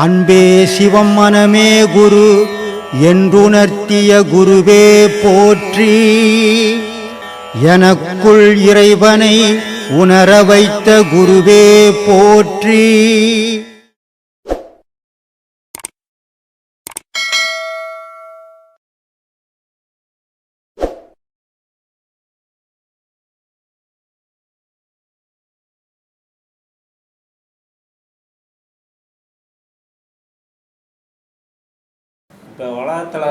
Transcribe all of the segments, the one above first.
அன்பே சிவம் மனமே குரு என்றுணர்த்திய குருவே போற்றி. எனக்குள் இறைவனை உணர வைத்த குருவே போற்றி. இப்போ உலகத்தில்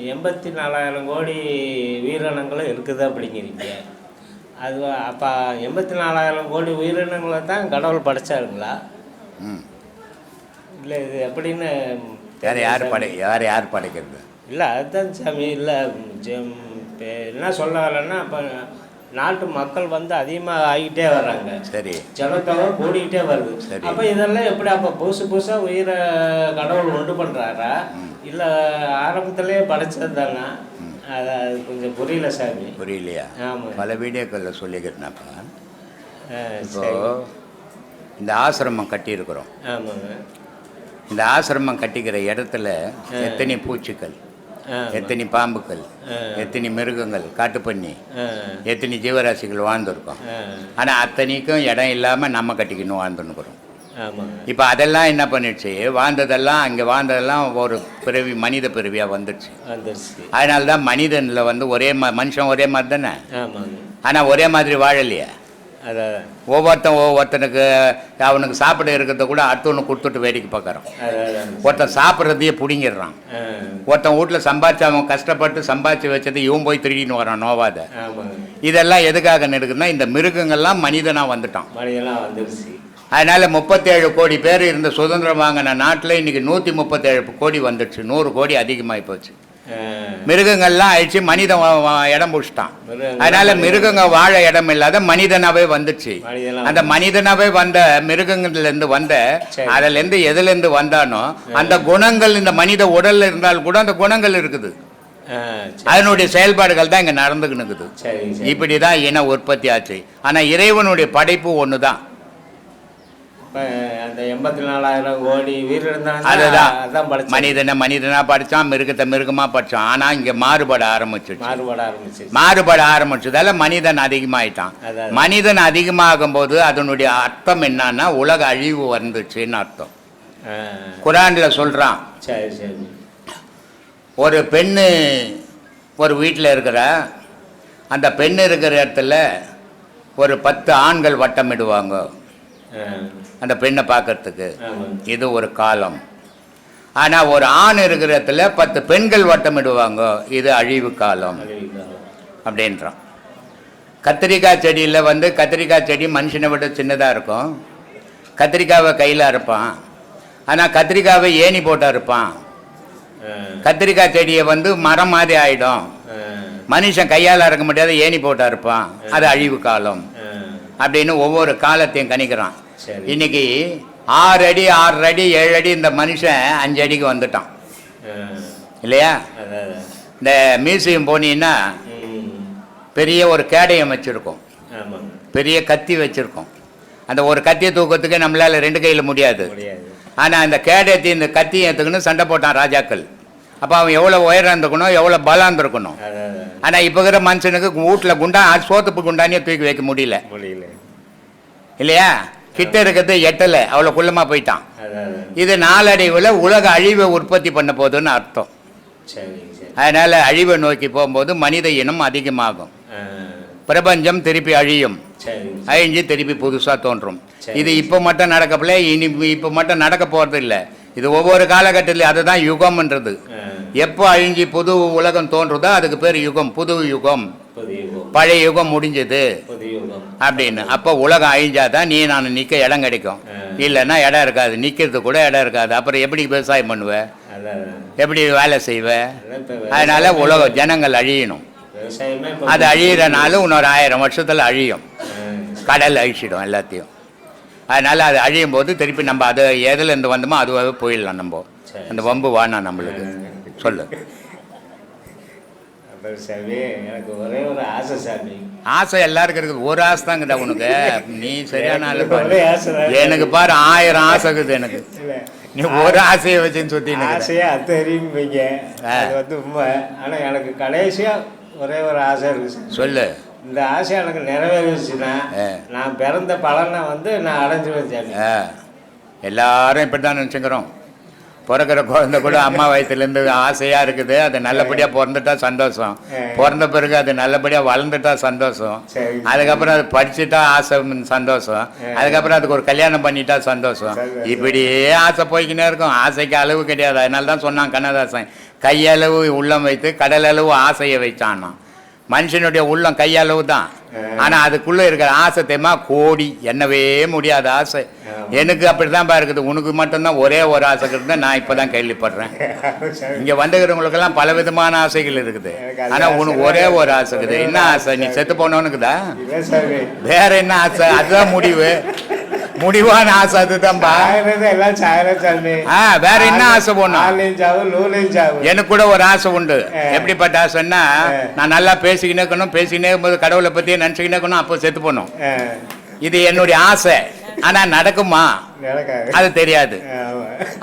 84,000 கோடி உயிரினங்களும் இருக்குது அப்படிங்கிறீங்க. அது அப்போ 84,000 கோடி உயிரினங்களை தான் கடவுள் படைச்சாருங்களா? இல்லை இது எப்படின்னு யார் படைக்கிறது? இல்லை அதுதான் சாமி. இல்லை என்ன சொல்ல வரேன்னா, இப்போ நாட்டு மக்கள் அதிகமாக ஆகிட்டே வர்றாங்க. சரி, ஜனத்தொகை கூடிக்கிட்டே வருது. அப்போ இதெல்லாம் எப்படி அப்போ புதுசாக உயிரை கடவுள் உண்டு பண்ணுறாரா, இல்லை ஆரம்பத்திலே படைச்சது தானே? அது கொஞ்சம் புரியல சாமி. புரியலையா? ஆமாம், பல வீடியோக்களில் சொல்லிக்கிறேன்னாப்பா. இப்போ இந்த ஆசிரமம் கட்டியிருக்கிறோம். ஆமாங்க. இந்த ஆசிரமம் கட்டிக்கிற இடத்துல எத்தனை பூச்சிகள், எத்தனை பாம்புகள், எத்தனை மிருகங்கள், காட்டுப்பண்ணி, எத்தனை ஜீவராசிகள் வாழ்ந்துருக்கோம். ஆனால் அத்தனைக்கும் இடம் இல்லாமல் நம்ம கட்டிக்கணும் வாழ்ந்துன்னுக்குறோம். இப்போ அதெல்லாம் என்ன பண்ணிடுச்சு, வாழ்ந்ததெல்லாம் அங்கே வாழ்ந்ததெல்லாம் ஒரு பிறவி, மனித பிறவியாக வந்துடுச்சு. அதனால தான் மனிதனில் ஒரே மனுஷன் ஒரே மாதிரி தானே, ஆனால் ஒரே மாதிரி வாழலையே. ஒவ்வொருத்தனுக்கு அவனுக்கு சாப்பிட இருக்கிறத கூட அடுத்தவனு கொடுத்துட்டு வேடிக்கை பார்க்குறான். ஒருத்தன் சாப்பிட்றதையே பிடிங்கிடுறான். ஒருத்தன் வீட்டில் சம்பாதிச்சு அவன் கஷ்டப்பட்டு சம்பாதிச்சு வச்சது இவன் போய் திருடின்னு வரான் நோவாத. இதெல்லாம் எதுக்காக நடக்குதுன்னா, இந்த மிருகங்கள்லாம் மனிதனாக வந்துட்டான். அதனால 37 கோடி பேர் இருந்த சுதந்திரம் வாங்கின நாட்டில் இன்னைக்கு 137 கோடி வந்துடுச்சு. 100 கோடி அதிகமாகி போச்சு. மிருகங்கள்லாம் ஆயிடுச்சு, மனிதன் இடம் பிடிச்சிட்டான். அதனால மிருகங்க வாழ இடம் இல்லாத மனிதனாவே வந்துச்சு. அந்த மனிதனாவே வந்த மிருகங்கள்லேருந்து அதுலேருந்து எதுலேருந்து வந்தானோ அந்த குணங்கள் இந்த மனித உடல்ல இருந்தால் கூட அந்த குணங்கள் இருக்குது. அதனுடைய செயல்பாடுகள் தான் இங்க நடந்துக்கினுக்குது. இப்படிதான் இன உற்பத்தி ஆச்சு. ஆனா இறைவனுடைய படைப்பு ஒன்று தான். அந்த 84,000 கோடி அதுதான் மனிதனா படிச்சான், மிருகத்தை மிருகமா படிச்சான். ஆனா இங்க மாறுபட ஆரம்பிச்சதால மனிதன் அதிகமாயிட்டான். மனிதன் அதிகமாகும் போது அதனுடைய அர்த்தம் என்னன்னா, உலக அழிவு வந்துச்சுன்னு அர்த்தம். குரான்ல சொல்றான், ஒரு பெண்ணு ஒரு வீட்டில் இருக்கிற அந்த பெண் இருக்கிற இடத்துல ஒரு 10 ஆண்கள் வட்டமிடுவாங்க அந்த பெண்ணை பார்க்கறதுக்கு. இது ஒரு காலம். ஆனால் ஒரு ஆண் இருக்கிற இடத்துல 10 பெண்கள் வட்டமிடுவாங்க. இது அழிவு காலம் அப்படின்றான். கத்திரிக்காய் செடியில் கத்திரிக்காய் செடி மனுஷனை விட சின்னதாக இருக்கும். கத்திரிக்காவை கையில் அறுப்பான். ஆனால் கத்திரிக்காவை ஏணி போட்டால் இருப்பான். கத்திரிக்காய் செடியை மரம் மாதிரி ஆகிடும். மனுஷன் கையால் அறுக்க முடியாத ஏணி போட்டால் இருப்பான். அது அழிவு காலம் அப்படின்னு ஒவ்வொரு காலத்தையும் கணிக்கிறான். இன்னைக்கு 6 அடி 6 அடி 7 அடி இந்த மனுஷன் 5 அடிக்கு வந்துட்டான் இல்லையா? இந்த மியூசியம் போனீங்கன்னா பெரிய ஒரு கேடயம் வச்சிருக்கோம், பெரிய கத்தி வச்சிருக்கோம். அந்த ஒரு கத்தியை தூக்கத்துக்கு நம்மளால 2 கையில் முடியாது. ஆனால் அந்த கேடயத்தை இந்த கத்தியை ஏற்றுக்கணும் சண்டை போட்டான் ராஜாக்கள். அப்போ அவன் எவ்வளோ உயரம் இருந்துக்கணும், எவ்வளோ பலம் இருந்திருக்கணும். ஆனால் இப்போ இருக்கிற மனுஷனுக்கு வீட்டில் சோத்துப்பு குண்டானியே தூக்கி வைக்க முடியல இல்லையா? கிட்ட இருக்கிறது எட்டலை, அவ்வளோ குள்ளமாக போயிட்டான். இது நாளடைவில் உலக அழிவை உற்பத்தி பண்ண போதுன்னு அர்த்தம். அதனால அழிவை நோக்கி போகும்போது மனித இனம் அதிகமாகும். பிரபஞ்சம் திருப்பி அழியும், அழிஞ்சு திருப்பி புதுசாக தோன்றும். இது இப்போ மட்டும் நடக்கப்பல, இப்போ மட்டும் நடக்க போகிறது இல்லை. இது ஒவ்வொரு காலகட்டத்திலையும் அதுதான் யுகம்ன்றது. எப்போ அழிஞ்சி புது உலகம் தோன்றுதோ அதுக்கு பேர் யுகம், புது யுகம். பழைய யுகம் முடிஞ்சது அப்படின்னு. அப்போ உலகம் அழிஞ்சாதான் நீ நான் நிற்க இடம் கிடைக்கும். இல்லைன்னா இடம் இருக்காது, நிற்கிறது கூட இடம் இருக்காது. அப்புறம் எப்படி விவசாயம் பண்ணுவ, எப்படி வேலை செய்வ? அதனால உலக ஜனங்கள் அழியணும். அது அழியிறனால இன்னொரு 1000 வருஷத்துல அழியும். கடல் அழிச்சிடும் எல்லாத்தையும். அதனால அது அழியும் போது திருப்பி நம்ம அது எதுலேருந்து வந்தோமோ அதுவாகவே போயிடலாம். நம்ம அந்த வம்பு வானா நம்மளுக்கு சொல்லு. அப்புறம் சாமி எனக்கு ஒரே ஒரு ஆசை சாமி. ஆசை எல்லாருக்கும் இருக்குது. ஒரு ஆசை தாங்கடா உனக்கு. நீ சரியான ஆளு பாரு. ஒரே ஆசை தான். எனக்கு பாரு 1000 ஆசை இருக்குது எனக்கு. இல்லை நீ ஒரு ஆசையை வச்சுன்னு சுத்தி ஆசையே அது தெரியுங்க. அது வந்து உண்மை. ஆனால் எனக்கு கடைசியாக ஒரே ஒரு ஆசை இருக்குது சாமி. சொல்லு. இந்த ஆசை எனக்கு நிறைவேறிச்சுன்னா நான் பிறந்த பலனை வந்து நான் அடைஞ்சுவேன் சாமி. எல்லாரும் இப்படி தான் நினச்சிக்கிறோம். பிறக்கிற குழந்தை கூட அம்மா வயிற்றுலேருந்து ஆசையாக இருக்குது. அது நல்லபடியாக பிறந்துட்டா சந்தோஷம். பிறந்த பிறகு அது நல்லபடியாக வளர்ந்துட்டா சந்தோஷம். அதுக்கப்புறம் அது படிச்சுட்டா ஆசை சந்தோஷம். அதுக்கப்புறம் அதுக்கு ஒரு கல்யாணம் பண்ணிட்டா சந்தோஷம். இப்படியே ஆசை போய்க்கினே இருக்கும். ஆசைக்கு அளவு கிடையாது. அதனால தான் சொன்னான் கண்ணதாசன், கையளவு உள்ளம் வைத்து கடலளவு ஆசையை வைச்சான்னா. மனுஷனுடைய உள்ளம் கையளவு தான். ஆனால் அதுக்குள்ளே இருக்கிற ஆசை தெரியுமா கோடி, என்னவே முடியாத ஆசை. எனக்கு அப்படி தான்ப்பா இருக்குது. உனக்கு மட்டும்தான் ஒரே ஒரு ஆசை இருக்குது. நான் இப்போ தான் கேள்விப்படுறேன். இங்கே வந்துக்கிறவங்களுக்கெல்லாம் பல விதமான ஆசைகள் இருக்குது. ஆனால் உனக்கு ஒரே ஒரு ஆசை இருக்குது. என்ன ஆசை? நீ செத்து போனவனுக்குதா? வேற என்ன ஆசை? அதுதான் முடிவான ஆசை அதுதான்பா. வேற என்ன ஆசை போனோம்? எனக்கு கூட ஒரு ஆசை உண்டு. எப்படிப்பட்ட ஆசைன்னா, நான் நல்லா பேசிக்கினே இருக்கணும். பேசிக்கினே இருக்கும்போது கடவுளை பத்தி நினைச்சுக்கினே இருக்கணும். அப்போ செத்து போனோம். இது என்னுடைய ஆசை. ஆனா நடக்குமா? அது தெரியாது.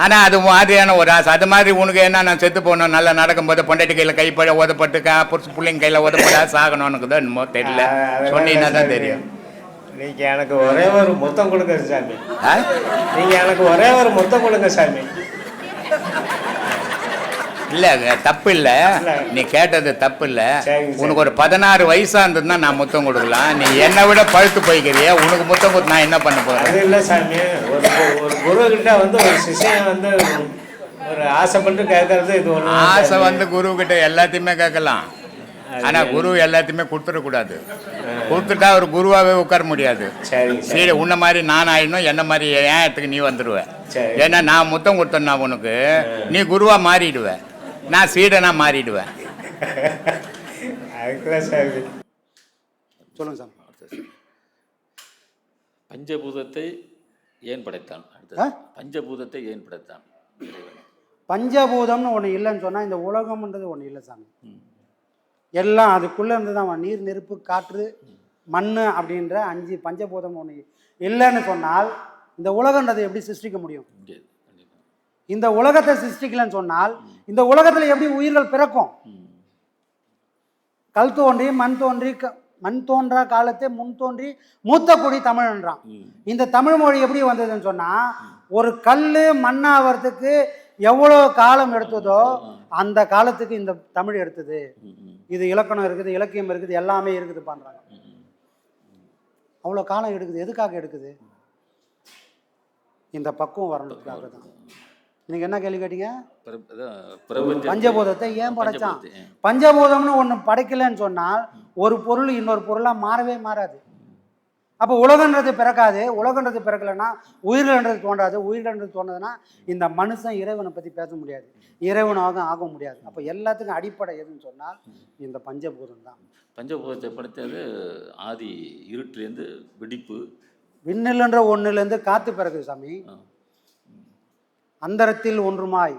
ஆனா அது மாதிரியான ஒரு ஆசை. அது மாதிரி உனக்கு என்ன, நான் செத்து போனோம் நல்லா நடக்கும்போது பொண்டாட்டி கையில கைப்பட உதப்பட்டு பிள்ளைங்க கையில உதப்படா சாகணும்னு தான் என்னமோ தெரியல. சொன்னீங்கன்னா தான் தெரியும். நீங்க எனக்கு ஒரே ஒரு முத்தம் கொடுங்க சாமி. நீங்க எனக்கு ஒரே ஒரு முத்தம் கொடுங்க சாமி. இல்ல தப்பு இல்ல, நீ கேட்டது தப்பு இல்ல. உனக்கு ஒரு 16 வயசா இருந்ததுன்னா நான் முத்தம் கொடுக்கலாம். நீ என்னை விட பழுத்து போய்க்கிறிய, உனக்கு முத்தம் கொடுத்து நான் என்ன பண்ண போறேன்? அது இல்ல சாமி, ஒரு குரு கிட்ட வந்து ஒரு சிஷ்யன் வந்து ஒரு ஆசைப்பட்டு கேட்கறது இது ஒண்ணு. ஆசை வந்து குரு கிட்ட எல்லாத்தையுமே கேட்கலாம். ஆனா குரு எல்லாத்தையுமே கொடுத்துடக்கூடாது. கொடுத்துட்டா ஒரு குருவாவே உட்கார முடியாது. சரி, உன்ன மாதிரி நான் ஆயிடணும், என்ன மாதிரி ஏன் இடத்துக்கு நீ வந்துடுவ. ஏன்னா நான் முத்தம் கொடுத்தேன்னா உனக்கு நீ குருவா மாறிடுவ, நான் சீடனா மாறிடுவேன். சொல்லுங்க சார். பஞ்சபூதத்தை ஏன் படைத்தான்? பஞ்சபூதத்தை ஏன் படைத்தான்? பஞ்சபூதம்னு ஒன்று இல்லைன்னு சொன்னால் இந்த உலகம்ன்றது ஒன்று இல்லை சாமி. எல்லாம் அதுக்குள்ளே இருந்து தான் நீர், நெருப்பு, காற்று, மண் அப்படின்ற 5 பஞ்சபூதம் ஒன்று இல்லைன்னு சொன்னால் இந்த உலகன்றதை எப்படி சிருஷ்டிக்க முடியும்? இந்த உலகத்தை சிருஷ்டிக்கலன்னு சொன்னால் இந்த உலகத்தில் எப்படி உயிர்கள் பிறக்கும்? கல் தோன்றி மண் தோன்றா காலத்தை முன் தோன்றி மூத்த குடி தமிழ்ன்றான். இந்த தமிழ் மொழி எப்படி வந்ததுன்னு சொன்னால், ஒரு கல் மண்ணாகிறதுக்கு எவ்வளோ காலம் எடுத்ததோ அந்த காலத்துக்கு இந்த தமிழ் எடுத்தது. இது இலக்கணம் இருக்குது, இலக்கியம் இருக்குது, எல்லாமே இருக்குது பண்றாங்க. அவ்வளோ காலம் எடுக்குது. எதுக்காக எடுக்குது? இந்த பக்குவம் வரணுக்காக தான். நீங்க என்ன கேள்வி கேட்டீங்க? பஞ்சபூதத்தை ஏன் படைச்சான்? பஞ்சபூதம்னு ஒன்று படைக்கலன்னு சொன்னால் ஒரு பொருள் இன்னொரு பொருளாக மாறவே மாறாது. அப்போ உலகன்றது பிறக்காது. உலகன்றது பிறக்கலைன்னா உயிர்கள்ன்றது தோன்றாது. உயிர்கள்ன்றது தோன்றதுன்னா இந்த மனுஷன் இறைவனை பற்றி பேச முடியாது, இறைவனாக ஆக முடியாது. அப்போ எல்லாத்துக்கும் அடிப்படை எதுன்னு சொன்னால் இந்த பஞ்சபூதம் தான். பஞ்சபூதத்தை படைத்தது ஆதி இருட்டிலேருந்து வெடிப்பு. விண்ணில்ன்ற ஒன்றுலேருந்து காற்று பிறகுது சாமி. அந்தரத்தில் 1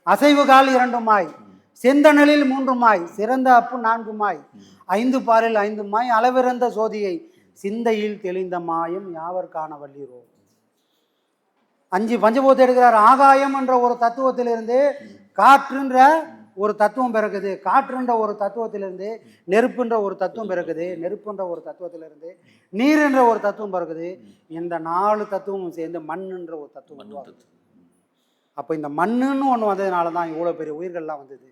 அசைவு கால் 2 செந்தணலில் 3 சிறந்த அப்பு 4 5 பாலில் 5 அளவிறந்த சோதியை சிந்தையில் தெளிந்த மாயம் யாவர் காண வல்லீரோ. 5 பஞ்சபூதத்தை எடுக்கிறார். ஆகாயம் என்ற ஒரு தத்துவத்திலிருந்து காற்றுன்ற ஒரு தத்துவம் பிறகுது. காற்றுன்ற ஒரு தத்துவத்திலிருந்து நெருப்புன்ற ஒரு தத்துவம் பிறகுது. நெருப்புன்ற ஒரு தத்துவத்திலிருந்து நீர் என்ற ஒரு தத்துவம் பிறகுது. இந்த 4 தத்துவமும் சேர்ந்து மண்ணுன்ற ஒரு தத்துவம். அப்போ இந்த மண்ணுன்னு ஒன்று வந்ததுனால தான் இவ்வளோ பெரிய உயிர்கள்லாம் வந்தது.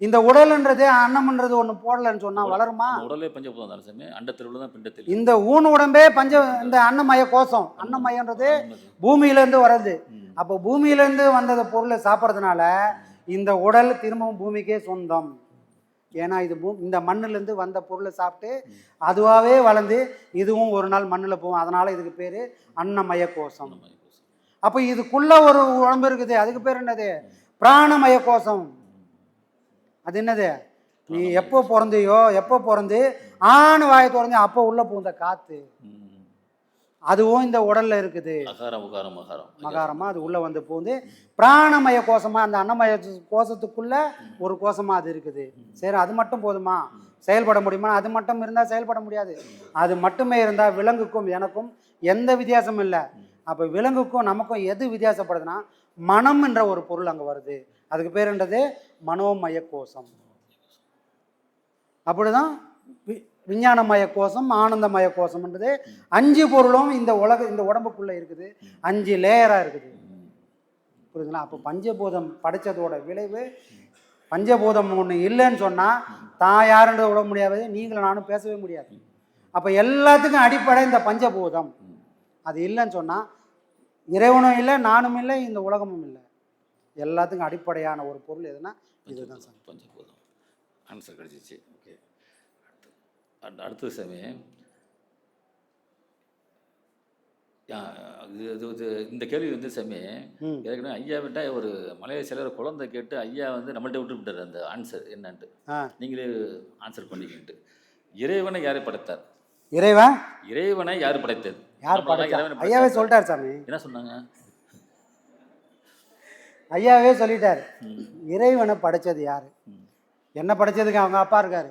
இந்த உடல்ன்றது அன்னம்ன்றது ஒன்று போடலன்னு சொன்னால் வளருமா? உடலே பஞ்சபூதம் தானே சாமி. அண்டத்தில் தான் பிண்டத்தில். இந்த ஊன் உடம்பே இந்த அன்னமய கோஷம். அன்னமயன்றது பூமியிலேருந்து வர்றது. அப்போ பூமியிலேருந்து வந்தது பொருளை சாப்பிட்றதுனால இந்த உடல் திரும்பவும் பூமிக்கே சொந்தம். ஏன்னா இது இந்த மண்ணிலேருந்து வந்த பொருளை சாப்பிட்டு அதுவாகவே வளர்ந்து இதுவும் ஒரு நாள் மண்ணில் போகும். அதனால் இதுக்கு பேர் அன்னமய கோஷம். அப்போ இதுக்குள்ள ஒரு உடம்பு இருக்குது, அதுக்கு பேர் என்னது? பிராணமய கோஷம். அது என்னது? நீ எப்போ பிறந்தையோ, எப்போ பிறந்து ஆணு வாயை திறந்து அப்போ உள்ள பூந்த காற்று. அதுவும் இந்த உடல்ல இருக்குது. அகாரம் உகாரம் மகாரம் மகாரமா அது உள்ள வந்து போகுது. பிராணமய கோஷமா அந்த அன்னமய கோஷத்துக்குள்ள ஒரு கோஷமா அது இருக்குது. சரி, அது மட்டும் போதுமா? செயல்பட முடியுமா? அது மட்டும் இருந்தால் செயல்பட முடியாது. அது மட்டுமே இருந்தால் விலங்குக்கும் எனக்கும் எந்த வித்தியாசமும் இல்லை. அப்போ விலங்குக்கும் நமக்கும் எது வித்தியாசப்படுதுன்னா மனம் என்ற ஒரு பொருள் அங்கே வருது. அதுக்கு பேர் என்றது மனோமய கோஷம். அப்படிதான் விஞ்ஞானமய கோஷம், ஆனந்தமய கோஷம்ன்றது 5 பொருளும் இந்த உடம்புக்குள்ளே இருக்குது. 5 லேயராக இருக்குது. புரியுதுங்களா? அப்போ பஞ்சபூதம் படைச்சதோட விளைவு, பஞ்சபூதம் ஒன்று இல்லைன்னு சொன்னால் தான் யாருன்றதை விட முடியாது, நீங்களும் நானும் பேசவே முடியாது. அப்போ எல்லாத்துக்கும் அடிப்படை இந்த பஞ்சபூதம். அது இல்லைன்னு சொன்னால் இறைவனும் இல்லை, நானும் இல்லை, இந்த உலகமும் இல்லை. எல்லாத்துக்கும் அடிப்படையான ஒரு பொருள் எதுனா இதுதான் சார். பஞ்சபூதம். ஆன்சர் கிடைச்சிச்சு. ஓகே. அடுத்தது சாமி, இந்த கேள்வி வந்து சாமி ஏற்கனவே ஐயா விட்டா ஒரு மலையாள சிலர் குழந்தை கேட்டு ஐயா வந்து நம்மள்ட்ட விட்டு விட்டார் அந்த ஆன்சர் என்னன்ட்டு. நீங்களே ஆன்சர் பண்ணிக்கிட்டு, இறைவனை யாரை படைத்தார்? இறைவனை யார் படைத்தது? யார் படைத்தார்? ஐயாவே சொல்லிட்டார் சாமி. என்ன சொன்னாங்க? ஐயாவே சொல்லிட்டார். இறைவனை படைச்சது யாரு? என்ன படைச்சதுக்கு அவங்க அப்பா இருக்காரு,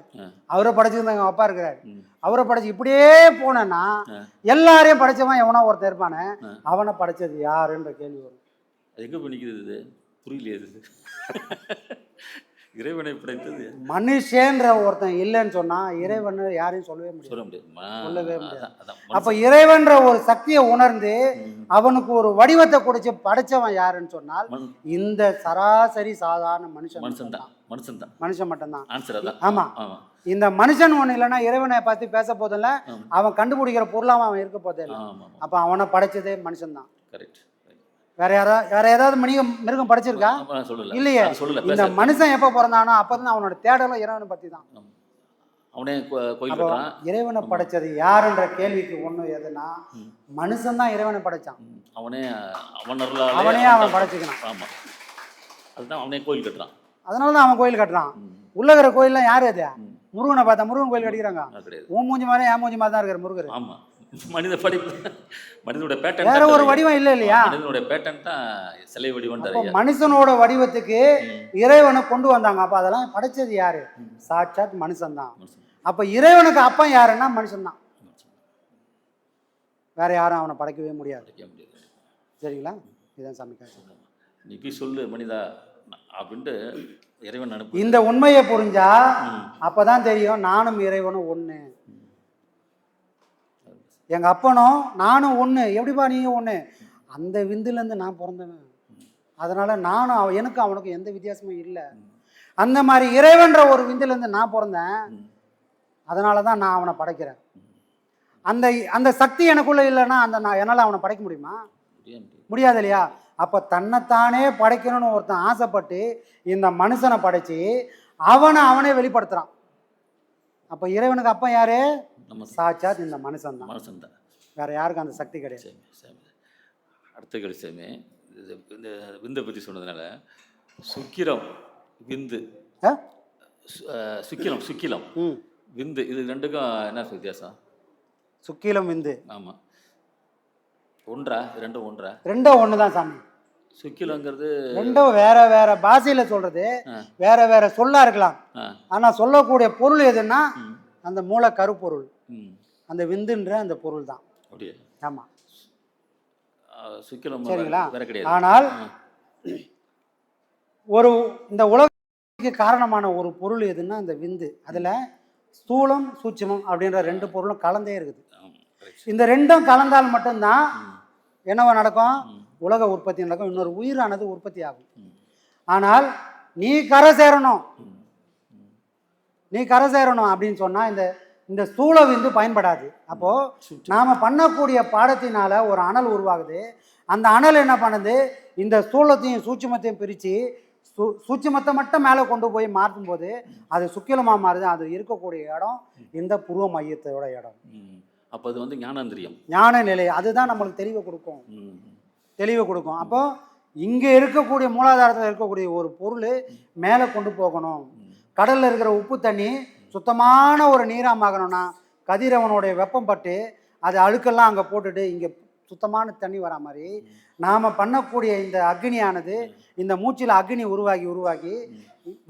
அவரை படைச்சதுக்கு அவங்க அப்பா இருக்கிறாரு. அவரை படைச்சு இப்படியே போனேன்னா எல்லாரையும் படைச்சவன் எவனோ ஒருத்தர் இருப்பானே, அவனை படைச்சது யாருன்ற கேள்வி வரும். எங்க பண்ணிக்கிறது புரியலையே. இறைவனை படைத்தது மனுஷன்ற ஒருத்தன் இல்லைன்னு சொன்னா இறைவன் யாரையும் சொல்லவே முடியாது. சொல்லவே முடியாது. அப்ப இறைவன்ற ஒரு சக்தியை உணர்ந்து அவனுக்கு ஒரு வடிவத்தை கொடுத்து படைச்சவன் யாருன்னு சொன்னால் இந்த சராசரி சாதாரண மனுஷன் மட்டும்தான். ஆமா, இந்த மனுஷன் ஒண்ணு இல்லைன்னா இறைவனை பத்தி பேச போதில்ல, அவன் கண்டுபிடிக்கிற பொருளாம அவன் இருக்க போதில்லை. அப்ப அவனை படைச்சதே மனுஷன் தான். வேற ஏதாவது மிருகம் படைச்சிருக்கா? இல்லையே. இந்த மனுஷன் எப்ப பிறந்தானோ அப்பதான் அவனோட தேடலும் இறைவனை பத்தி தான். இறைவனை படைச்சது யாருன்ற கேள்விக்கு ஒண்ணு எதுனா மனுஷன் தான் இறைவனை படைச்சான். அவனே அவன் படைச்சுக்கிறான். அதனாலதான் அவன் கோயில் கட்டுறான். உள்ளகிற கோயில்லாம் யாரு அது? முருகனை பார்த்தா முருகன் கோயில் கட்டிக்கிறாங்க. உன் மூஞ்சி மாதிரி என் மூஞ்சி மாதிரி தான் இருக்காரு முருகர். மனித படைப்பு, மனிதனுடைய பேட்டர்ன், வேற ஒரு வடிவம் இல்லை இல்லையா? மனிதனுடைய பேட்டர்ன் தான் சிலை வடிவம். மனுஷனோட வடிவத்துக்கு இறைவனை கொண்டு வந்தாங்க. அப்ப அதெல்லாம் படைச்சது யாரு? சாட்சாத் மனுஷன் தான். அப்ப இறைவனுக்கு அப்பா யாருன்னா மனுஷன் தான். வேற யாரும் அவனை படைக்கவே முடியாது. சரிங்களா? இதுதான் சாமி. நீ போய் சொல்லு மனிதா அப்படின்ட்டு இறைவன் அனுப்பு. இந்த உண்மையை புரிஞ்சா அப்பதான் தெரியும் நானும் இறைவனும் ஒண்ணு. எங்க அப்பனும் நானும் ஒண்ணு. எப்படிப்பா நீங்க ஒண்ணு? அந்த விந்துல இருந்து நான் பிறந்தவன். அதனால நானும் எனக்கும் அவனுக்கும் எந்த வித்தியாசமும் இல்லை. அந்த மாதிரி இறைவன்ற ஒரு விந்துல இருந்து நான் பிறந்தேன். அதனாலதான் நான் அவனை படைக்கிறேன். அந்த சக்தி எனக்குள்ள இல்லைன்னா என்னால அவனை படைக்க முடியுமா? முடியாது இல்லையா? அப்ப தன்னைத்தானே படைக்கணும்னு ஒருத்தன் ஆசைப்பட்டு இந்த மனுஷனை படைச்சு அவனே வெளிப்படுத்துறான். அப்ப இறைவனுக்கு அப்பா யாரு? சாட்சாத் இந்த மனுஷன் தான். வேற யாருக்கும் அந்த சக்தி கிடையாது. அடுத்த கேள்வி சாமி, இந்த விந்தை பற்றி சொன்னதுனால சுக்கிரம் விந்து, சுக்கிலம் விந்து, இது ரெண்டுக்கும் என்ன வித்தியாசம்? சுக்கிலம் விந்து ஆமா ஒன்றா? ரெண்டும் ஒண்ணுதான் சாமி. சுக்கிலங்கிறது ரெண்டும் வேற வேற பாஷையில சொல்றது, வேற வேற சொல்லா இருக்கலாம். ஆனா சொல்லக்கூடிய பொருள் எதுன்னா அந்த மூல கருப்பொருள், அந்த விந்துன்ற அந்த பொருள் தான். ஆமா, சரிங்களா? ஆனால் இந்த உலகத்துக்கு காரணமான ஒரு பொருள் எதுன்னா அந்த விந்து. அதுல ஸ்தூலம் சூட்சுமம் அப்படின்ற 2 பொருளும் கலந்தே இருக்குது. இந்த ரெண்டும் கலந்தால் மட்டும்தான் என்னவா நடக்கும்? உலக உற்பத்தி நடக்கும். இன்னொரு உயிரானது உற்பத்தி ஆகும். ஆனால் நீ கரை சேரணும் அப்படின்னு சொன்னா இந்த ஸ்தூல விந்து பயன்படாது. அப்போ நாம பண்ணக்கூடிய பாடத்தினால ஒரு அனல் உருவாகுது. அந்த அனல் என்ன பண்ணுது? இந்த ஸ்தூலத்தையும் சூட்சுமத்தையும் பிரித்து சூட்சுமத்தை மட்டும் மேலே கொண்டு போய் மாற்றும் போது அது சுக்கிலமா மாறுது. அது இருக்கக்கூடிய இடம் இந்த புருவ மையத்தோட இடம். அப்போ அது வந்து ஞானேந்திரியம், ஞான நிலை. அதுதான் நம்மளுக்கு தெளிவை கொடுக்கும். அப்போ இங்கே இருக்கக்கூடிய மூலாதாரத்தில் இருக்கக்கூடிய ஒரு பொருள் மேலே கொண்டு போகணும். கடலில் இருக்கிற உப்பு தண்ணி சுத்தமான ஒரு நீராக ஆகணும்னா கதிரவனுடைய வெப்பம் பட்டு அது அழுக்கெல்லாம் அங்கே போட்டுட்டு இங்கே சுத்தமான தண்ணி வரா மாதிரி நாம் பண்ணக்கூடிய இந்த அக்னியானது இந்த மூச்சில் அக்னி உருவாகி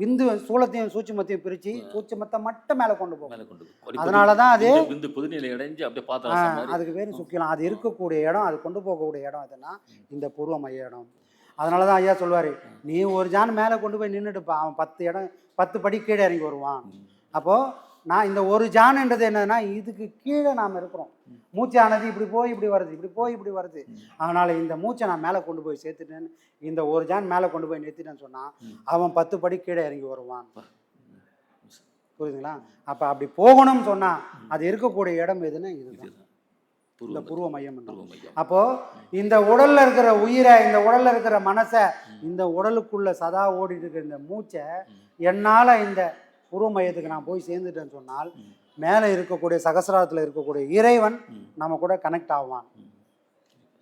விந்து சூலத்தையும் சூட்சுமத்தையும் பிரித்து சூட்சுமத்தை மட்டும் மேலே கொண்டு போகும். அதனால தான் அது அதுக்கு பேர் சுக்கிலம். அது இருக்கக்கூடிய இடம், அது கொண்டு போகக்கூடிய இடம் எதுனா இந்த பூர்வ மைய இடம். அதனால தான் ஐயா சொல்லுவார், நீ ஒரு ஜான் மேலே கொண்டு போய் நின்றுட்டுப்பா, அவன் 10 படி கீழே இறங்கி வருவான். அப்போது நான் இந்த ஒரு ஜான்ன்றது என்னதுன்னா இதுக்கு கீழே நாம் இருக்கிறோம். மூச்சானது இப்படி போய் இப்படி வருது, இப்படி போய் இப்படி வருது. அதனால் இந்த மூச்சை நான் மேலே கொண்டு போய் சேர்த்துட்டேன்னு, இந்த ஒரு ஜான் மேலே கொண்டு போய் நிறுத்திட்டேன்னு சொன்னால் அவன் 10 படி கீழே இறங்கி வருவான். புரியுதுங்களா? அப்போ அப்படி போகணும்னு சொன்னால் அது இருக்கக்கூடிய இடம் எதுன்னா இதுதான், இந்த பூர்வ மையம். அப்போது இந்த உடலில் இருக்கிற உயிரை, இந்த உடலில் இருக்கிற மனசை, இந்த உடலுக்குள்ளே சதா ஓடிட்டு இருக்கிற இந்த மூச்சை என்னால் இந்த பூர்வ மையத்துக்கு நான் போய் சேர்ந்துட்டேன்னு சொன்னால் மேலே இருக்கக்கூடிய சகசிராரத்தில் இருக்கக்கூடிய இறைவன் நம்ம கூட கனெக்ட் ஆவான்.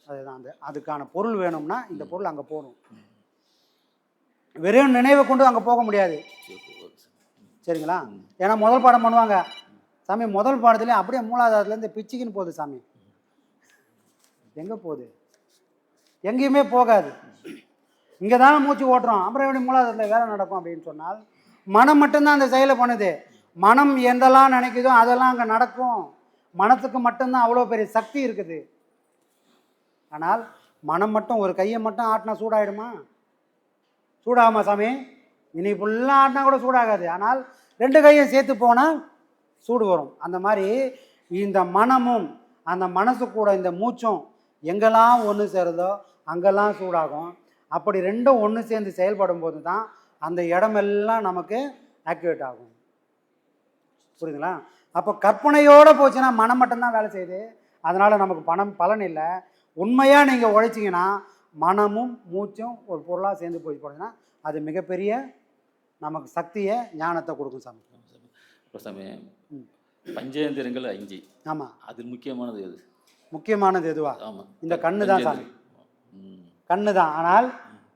அதுதான் அதுக்கான பொருள் வேணும்னா இந்த பொருள் அங்கே போகணும். வெறும் நினைவை கொண்டு அங்கே போக முடியாது. சரிங்களா? ஏன்னா முதல் பாடம் பண்ணுவாங்க சாமி, முதல் பாடத்துலேயும் அப்படியே மூலாதாரத்துலேருந்து பிச்சுக்குன்னு போகுது சாமி. எங்கே போகுது? எங்கேயுமே போகாது. இங்கே தானே மூச்சு ஓட்டுறோம், அப்புறம் எப்படி மூலாதாரத்தில் வேலை நடக்கும் அப்படின்னு சொன்னால் மனம் மட்டும்தான் அந்த செயலை பண்ணுது. மனம் எந்தெல்லாம் நினைக்குதோ அதெல்லாம் அங்கே நடக்கும். மனத்துக்கு மட்டும்தான் அவ்வளோ பெரிய சக்தி இருக்குது. ஆனால் மனம் மட்டும் ஒரு கையை மட்டும் ஆட்டினா சூடாயிடுமா? சூடாகுமா சாமி? இனி ஃபுல்லாக ஆட்டினா கூட சூடாகாது. ஆனால் 2 கையும் சேர்த்து போனால் சூடு வரும். அந்த மாதிரி இந்த மனமும் அந்த மனசு கூட இந்த மூச்சும் எங்கெல்லாம் ஒன்று சேருதோ அங்கெல்லாம் சூடாகும். அப்படி ரெண்டும் ஒன்று சேர்ந்து செயல்படும் போது தான் அந்த இடமெல்லாம் நமக்கு ஆக்டிவேட் ஆகும். புரியுதுங்களா? அப்போ கற்பனையோடு போச்சுன்னா மனம் மட்டும்தான் வேலை செய்யுது. அதனால் நமக்கு பலன் இல்லை. உண்மையாக நீங்கள் உழைச்சிங்கன்னா மனமும் மூச்சும் ஒரு பொருளாக சேர்ந்து போய் போனீங்கன்னா அது மிகப்பெரிய நமக்கு சக்தியை, ஞானத்தை கொடுக்கும் சாமி. சாமி, பஞ்சேந்திரங்கள் 5. ஆமாம். அது முக்கியமானது எது? முக்கியமானது எதுவா? ஆமாம், இந்த கண்ணு தான் சாமி. கண்ணு தான். ஆனால்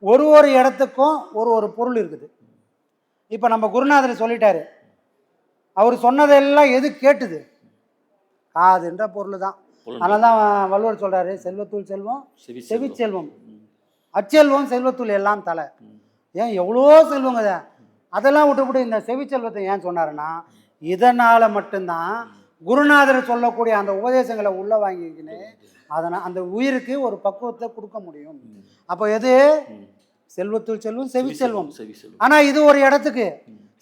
ஒரு இடத்துக்கும் ஒரு பொருள் இருக்குது. இப்போ நம்ம குருநாதர் சொல்லிட்டாரு, அவர் சொன்னதெல்லாம் எது கேட்டுது? காதுன்ற பொருள் தான். அதனால தான் வள்ளுவர் சொல்கிறாரு, செல்வத்துள் செல்வம் செவிச்செல்வம், அச்செல்வம் செல்வத்துள் எல்லாம் தலை. ஏன் எவ்வளோ செல்வங்க அதெல்லாம் விட்டு இந்த செவிச்செல்வத்தை ஏன் சொன்னாருன்னா, இதனால் மட்டும்தான் குருநாதர் சொல்லக்கூடிய அந்த உபதேசங்களை உள்ளே வாங்கிக்கின்னு அதனால் அந்த உயிருக்கு ஒரு பக்குவத்தை கொடுக்க முடியும். அப்போ எது? செல்வத்துள் செல்வம் செவிச்செல்வம். ஆனால் இது ஒரு இடத்துக்கு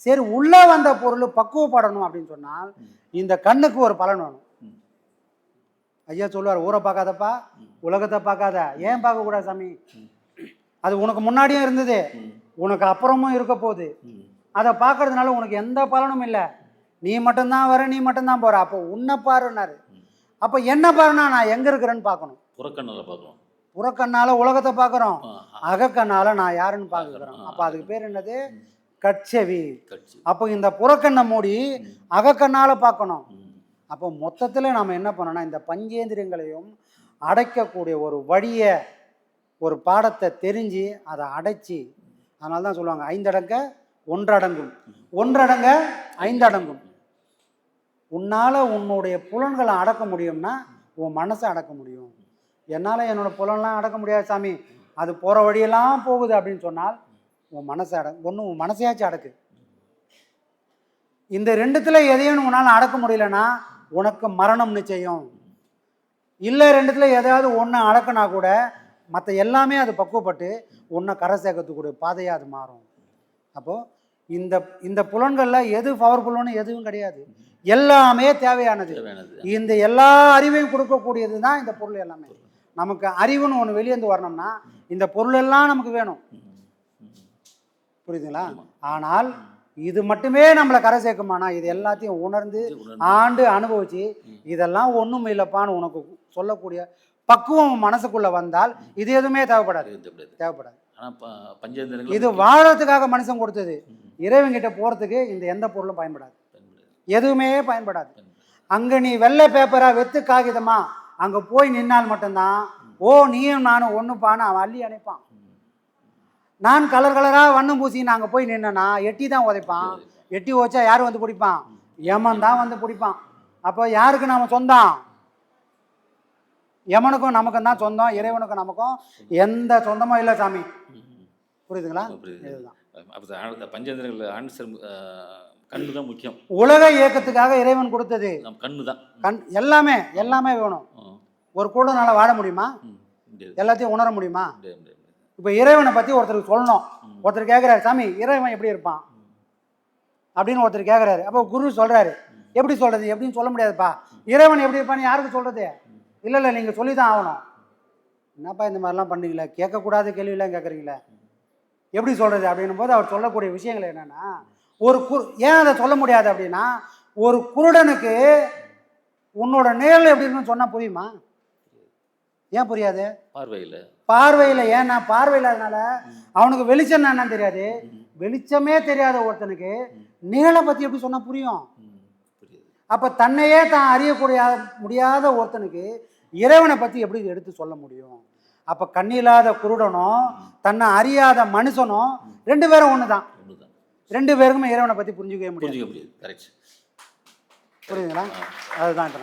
சரி உள்ளே வந்த பொருள் பக்குவப்படணும் அப்படின்னு சொன்னால் இந்த கண்ணுக்கு ஒரு பலன் வேணும். ஐயா சொல்லுவார், ஊரை பார்க்காதப்பா உலகத்தை பார்க்காத. ஏன் பார்க்கக்கூடாது சாமி? அது உனக்கு முன்னாடியும் இருந்தது, உனக்கு அப்புறமும் இருக்க போகுது. அதை பார்க்கறதுனால உனக்கு எந்த பலனும் இல்லை. நீ மட்டும்தான் வர, நீ மட்டும்தான் போகிற. அப்போ உன்னை பாருன்னாரு. அப்போ என்ன பாருன்னா நான் எங்கே இருக்கிறேன்னு பார்க்கணும். புறக்கண்ணால் பார்க்கணும். புறக்கண்ணால் உலகத்தை பார்க்குறோம், அகக்கண்ணால் நான் யாருன்னு பார்க்குறோம். அப்போ அதுக்கு பேர் என்னது? கட்செவி. அப்போ இந்த புறக்கண்ணை மூடி அகக்கண்ணால் பார்க்கணும். அப்போ மொத்தத்தில் நாம் என்ன பண்ணோம்னா இந்த பஞ்சேந்திரியங்களையும் அடைக்கக்கூடிய ஒரு வழியை, ஒரு பாடத்தை தெரிஞ்சு அதை அடைச்சி, அதனால தான் சொல்லுவாங்க 5 அடங்க 1 அடங்கும், 1 அடங்க 5 அடங்கும். உன்னால் உன்னுடைய புலன்களை அடக்க முடியும்னா உன் மனசை அடக்க முடியும். என்னால் என்னோடய புலன்லாம் அடக்க முடியாது சாமி, அது போகிற வழியெல்லாம் போகுது அப்படின்னு சொன்னால் உன் மனசை ஒன்று உன் மனசையாச்சும் அடக்கு. இந்த 2த்துல எதையும் உன்னால் அடக்க முடியலன்னா உனக்கு மரணம் நிச்சயம். இல்லை 2த்துல எதாவது ஒன்று அடக்கினா கூட மற்ற எல்லாமே அது பக்குவப்பட்டு உன்னை கரை சேர்க்கறதுக்கூடிய பாதையாக அது மாறும். அப்போது இந்த புலன்களில் எது பவர்ஃபுல்லுன்னு எதுவும் கிடையாது, எல்லாமே தேவையானது. இந்த எல்லா அறிவையும் கொடுக்கக்கூடியது தான் இந்த பொருள் எல்லாமே. நமக்கு அறிவுன்னு ஒன்று வெளியேந்து வரணும்னா இந்த பொருள் எல்லாம் நமக்கு வேணும். புரியுதுங்களா? ஆனால் இது மட்டுமே நம்மளை கரை சேர்க்குமானா இது எல்லாத்தையும் உணர்ந்து ஆண்டு அனுபவிச்சு இதெல்லாம் ஒன்றும் இல்லைப்பான்னு உனக்கு சொல்லக்கூடிய பக்குவம் மனசுக்குள்ளே வந்தால் இது எதுவுமே தேவைப்படாது. இது வாழறதுக்காக மனுஷன் கொடுத்தது. இறைவன்கிட்ட போகிறதுக்கு இந்த எந்த பொருளும் பயன்படாது, எதுவுமே பயன்படாது. அங்கே நீ வெள்ளை பேப்பரா வெத்து காகிதமா அங்கே போய் நின்னால் மட்டும்தான் ஓ நீயும் நானும் ஒன்றுப்பான்னு அவன் அள்ளி அணைப்பான். நான் கலர் கலராக வண்ணம் பூசி நாங்கள் போய் நின்னா எட்டி தான் உதைப்பான். எட்டி வச்சா யார் வந்து பிடிப்பான்? யமன் தான் வந்து பிடிப்பான். அப்போ யாருக்கு நாம் சொந்தம்? யமனுக்கும் நமக்கும் தான் சொந்தம், இறைவனுக்கும் நமக்கும் எந்த சொந்தமும் இல்லை சாமி. புரியுதுங்களா? இதுதான் அப்போ பஞ்சேந்திரங்கள் ஆன்சர் கண்ணு தான் முக்கியம். உலக இயக்கத்துக்காக இறைவன் கொடுத்தது கண்ணு தான். கண் எல்லாமே எல்லாமே வேணும். ஒரு குருடனால வாழ முடியுமா? எல்லாத்தையும் உணர முடியுமா? இப்போ இறைவனை பற்றி ஒருத்தருக்கு சொல்லணும். ஒருத்தர் கேட்குறாரு, சாமி இறைவன் எப்படி இருப்பான் அப்படின்னு ஒருத்தர் கேட்குறாரு. அப்போ குரு சொல்கிறாரு, எப்படி சொல்கிறது, எப்படின்னு சொல்ல முடியாதுப்பா. இறைவன் எப்படி இருப்பான்னு யாருக்கு சொல்கிறது? இல்லை இல்லை நீங்கள் சொல்லி தான் ஆகணும். என்னப்பா இந்த மாதிரிலாம் பண்ணுறீங்களே, கேட்கக்கூடாத கேள்வியெல்லாம் கேட்குறீங்களே, எப்படி சொல்கிறது அப்படின்னும் போது அவர் சொல்லக்கூடிய விஷயங்கள் என்னென்னா, ஏன் அதை சொல்ல முடியாது அப்படின்னா, ஒரு குருடனுக்கு உன்னோட நிழல் எப்படி இருக்குன்னு சொன்னால் புரியுமா? ஏன் புரியாது? பார்வையில். ஏன்னா பார்வை இல்லாதனால அவனுக்கு வெளிச்சம் என்னன்னு தெரியாது. வெளிச்சமே தெரியாத ஒருத்தனுக்கு நிழலை பற்றி எப்படி சொன்னால் புரியும்? அப்போ தன்னையே தான் அறியக்கூடிய முடியாத ஒருத்தனுக்கு இறைவனை பற்றி எப்படி எடுத்து சொல்ல முடியும்? அப்போ கண்ணில்லாத குருடனும் தன்னை அறியாத மனுஷனும் ரெண்டு பேரும் ஒன்று தான். ரெண்டு பேருக்குமே இறைவனை பற்றி புரிஞ்சுக்கவே முடியாது. கரெக்ட். புரியுதுங்களா? அதுதான் இப்போ